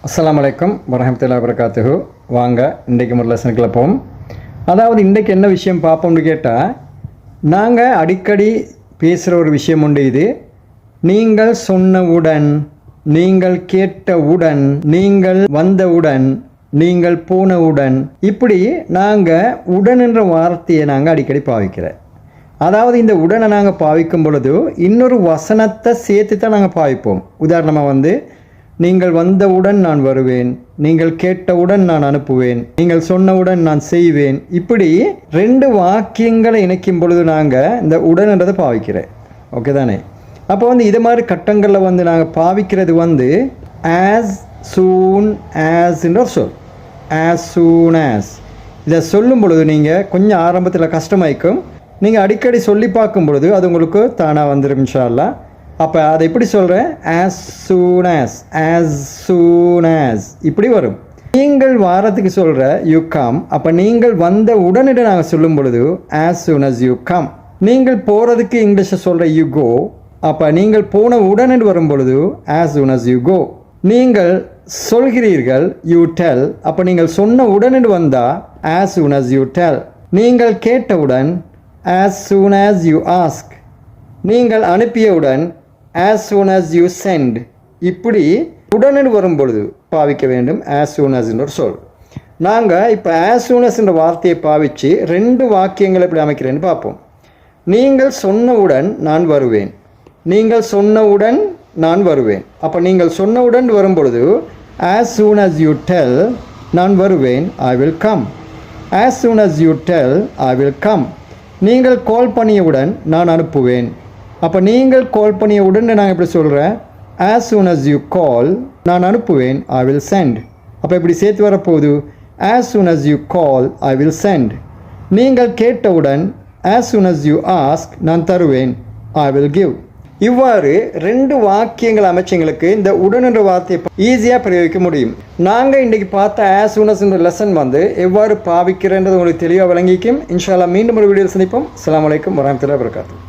அஸ்ஸலாமு அலைக்கும் வரஹ்மத்துல்லாஹி வபரகாத்துஹு. வாங்க இன்றைக்கு ஒரு லெசனுக்குள்ள போவோம். அதாவது இன்றைக்கு என்ன விஷயம் பார்ப்போம்னு கேட்டால், நாங்கள் அடிக்கடி பேசுகிற ஒரு விஷயம் உண்டு. இது நீங்கள் சொன்னவுடன், நீங்கள் கேட்டவுடன், நீங்கள் வந்தவுடன், நீங்கள் போனவுடன், இப்படி நாங்கள் உடன் என்ற வார்த்தையை நாங்கள் அடிக்கடி பாவிக்கிறோம். அதாவது இந்த உடனை நாங்கள் பாவிக்கும் பொழுது இன்னொரு வசனத்தை சேர்த்து தான் நாங்கள் பாவிப்போம். உதாரணமாக நீங்கள் வந்தவுடன் நான் வருவேன், நீங்கள் கேட்டவுடன் நான் அனுப்புவேன், நீங்கள் சொன்னவுடன் நான் செய்வேன், இப்படி ரெண்டு வாக்கியங்களை இணைக்கும் பொழுது நாங்கள் இந்த உடன்ன்றதை பாவிக்கிறேன். ஓகே தானே? அப்போ இது மாதிரி கட்டங்களில் நாங்கள் பாவிக்கிறது ஆஸ் சூன் ஆஸ்ன்ற ஒரு சொல். ஆஸ் சூன் ஆஸ் இதை சொல்லும் பொழுது நீங்கள் கொஞ்சம் ஆரம்பத்தில் கஷ்டமாயிக்கும். நீங்கள் அடிக்கடி சொல்லி பார்க்கும் பொழுது அது உங்களுக்கு தானாக வந்துடும் இன்ஷா அல்லாஹ். அப்போ அதை எப்படி சொல்கிறேன்? ஆஸ் சூன் ஆஸ் இப்படி வரும். நீங்கள் வாரத்துக்கு சொல்கிற யூ கம். அப்போ நீங்கள் வந்த உடனே நாங்கள் சொல்லும் பொழுது as soon as you come. நீங்கள் போகிறதுக்கு இங்கிலீஷை சொல்கிற யூ கோ. அப்போ நீங்கள் போன உடனே வரும் பொழுது as soon as you go. நீங்கள் சொல்கிறீர்கள் யூ டெல். அப்போ நீங்கள் சொன்ன உடனே வந்தால் as soon as you tell. நீங்கள் கேட்டவுடன் as soon as you ask. நீங்கள் அனுப்பியவுடன் as soon as you send. இப்படி உடனே வரும் பொழுது பாவிக்க வேண்டும் as soon as என்ற சொல். நாங்கள் இப்போ as soon as என்ற வார்த்தையை பாவித்து ரெண்டு வாக்கியங்களை எப்படி அமைக்கிறேன்னு பார்ப்போம். நீங்கள் சொன்னவுடன் நான் வருவேன், நீங்கள் சொன்னவுடன் நான் வருவேன். அப்போ நீங்கள் சொன்னவுடன் வரும் பொழுது as soon as you tell நான் வருவேன், I will come. as soon as you tell I will come. நீங்கள் கால் பண்ணியவுடன் நான் அனுப்புவேன். அப்போ நீங்கள் கால் பண்ணிய உடனே நான் எப்படி சொல்கிறேன்? as soon as you call நான் அனுப்புவேன், I will send. அப்போ இப்படி சேர்த்து வரப்போகுது as soon as you call I will send. நீங்கள் கேட்டவுடன் as soon as you ask நான் தருவேன், I will give. இவ்வாறு ரெண்டு வாக்கியங்கள் அமைச்சங்களுக்கு இந்த உடன் என்ற வார்த்தையை ஈஸியாக பிரயோகிக்க முடியும். நாங்கள் இன்றைக்கி பார்த்த as soon as என்ற லெசன் எவ்வாறு பாவிக்கிறன்றது உங்களுக்கு தெளிவாக விளங்கிக்கும். இன்ஷா அல்லாஹ் மீண்டும் ஒரு வீடியோவில் சந்திப்போம். அஸ்ஸலாமு அலைக்கும் வரஹ்மத்துல்லாஹி வபரகாத்துஹு.